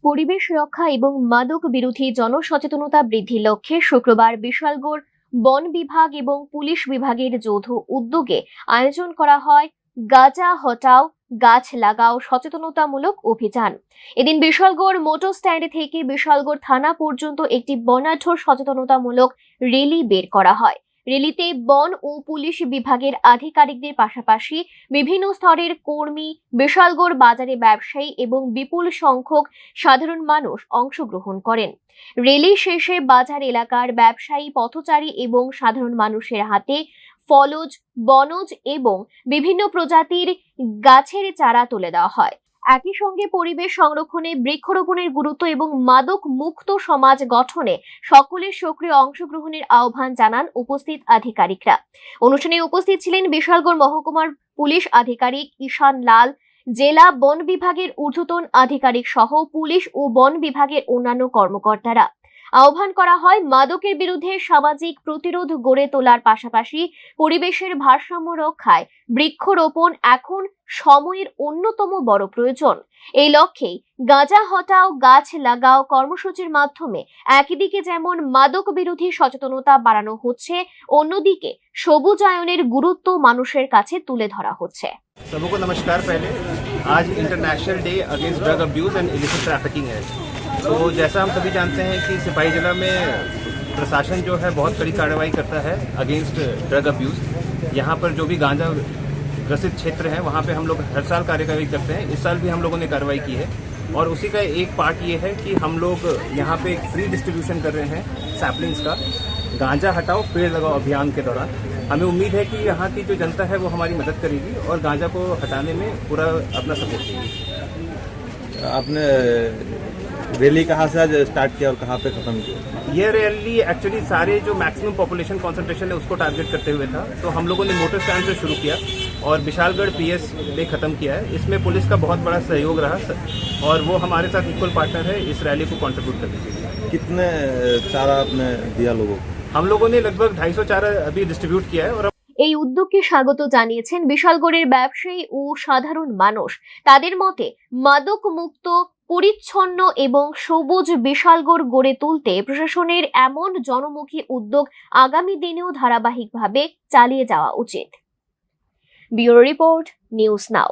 পরিবেশ রক্ষা এবং মাদক বিরোধী জনসচেতনতা বৃদ্ধির লক্ষ্যে শুক্রবার বিশালগড় বন বিভাগ এবং পুলিশ বিভাগের যৌথ উদ্যোগে আয়োজন করা হয় গাঁজা হটাও গাছ লাগাও সচেতনতামূলক অভিযান। এদিন বিশালগড় মোটর স্ট্যান্ড থেকে বিশালগড় থানা পর্যন্ত একটি বর্ণাঢ্য সচেতনতামূলক র্যালি বের করা হয়। র্যালিতে বন ও পুলিশ বিভাগের আধিকারিকদের পাশাপাশি বিভিন্ন স্তরের কর্মী, বিশালগড় বাজারে ব্যবসায়ী এবং বিপুল সংখ্যক সাধারণ মানুষ অংশগ্রহণ করেন। র্যালি শেষে বাজার এলাকার ব্যবসায়ী, পথচারী এবং সাধারণ মানুষের হাতে ফলজ, বনজ এবং বিভিন্ন প্রজাতির গাছের চারা তুলে দেওয়া হয়। একই সঙ্গে পরিবেশ সংরক্ষণে বৃক্ষরোপণের গুরুত্ব এবং মাদক মুক্ত সমাজ গঠনে সকলের সক্রিয় অংশগ্রহণের আহ্বান জানান উপস্থিত আধিকারিকরা। অনুষ্ঠানে উপস্থিত ছিলেন বিশালগড় মহকুমার পুলিশ আধিকারিক ঈশান লাল, জেলা বন বিভাগের ঊর্ধ্বতন আধিকারিক সহ পুলিশ ও বন বিভাগের অন্যান্য কর্মকর্তারা। আহ্বান করা হয় মাদকের বিরুদ্ধে সামাজিক প্রতিরোধ গড়ে তোলার পাশাপাশি পরিবেশের ভারসাম্য রক্ষায় বৃক্ষরোপণ এখন সময়ের অন্যতম বড় প্রয়োজন। এই লক্ষ্যেই গাঁজা হটাও গাছ লাগাও কর্মসূচির মাধ্যমে একদিকে যেমন মাদক বিরোধী সচেতনতা বাড়ানো হচ্ছে, অন্যদিকে সবুজায়নের গুরুত্ব মানুষের কাছে তুলে ধরা হচ্ছে। सबको नमस्कार। पहले आज international day against drug abuse and illicit trafficking है। तो जैसा हम सभी जानते हैं कि सिपाही जिला में प्रशासन जो है बहुत कड़ी कार्रवाई करता है अगेंस्ट ड्रग अब्यूज। यहाँ पर जो भी गांजा ग्रसित क्षेत्र है वहाँ पे हम लोग हर साल कार्रवाई करते हैं। इस साल भी हम लोगों ने कार्रवाई की है और उसी का एक पार्ट ये है कि हम लोग यहाँ पे एक फ्री डिस्ट्रीब्यूशन कर रहे हैं सैपलिंग्स का, गांजा हटाओ पेड़ लगाओ अभियान के दौरान। हमें उम्मीद है कि यहाँ की जो जनता है वो हमारी मदद करेगी और गांजा को हटाने में पूरा अपना सपोर्ट देगी। आपने रैली कहाँ से आज स्टार्ट किया और कहाँ पे खत्म किया? ये रैली एक्चुअली सारे जो मैक्सिमम पॉपुलेशन कॉन्सेंट्रेशन है उसको टारगेट करते हुए था। तो हम लोगों ने मोटर स्टैंड से शुरू किया और विशालगढ़ पीएस पे खत्म किया है। इसमें पुलिस का बहुत बड़ा सहयोग रहा और वो हमारे साथ इक्वल पार्टनर है इस रैली को कंट्रीब्यूट करने के लिए। कितने चारा आपने दिया लोगों को? हम लोगों ने लगभग 250 चारा अभी डिस्ट्रीब्यूट किया है। और এই উদ্যোগকে স্বাগত জানিয়েছেন বিশালগড়ের ব্যবসায়ী ও সাধারণ মানুষ। তাদের মতে মাদক মুক্ত, পরিচ্ছন্ন এবং সবুজ বিশালগড় গড়ে তুলতে প্রশাসনের এমন জনমুখী উদ্যোগ আগামী দিনেও ধারাবাহিকভাবে চালিয়ে যাওয়া উচিত। Bureau report, news now.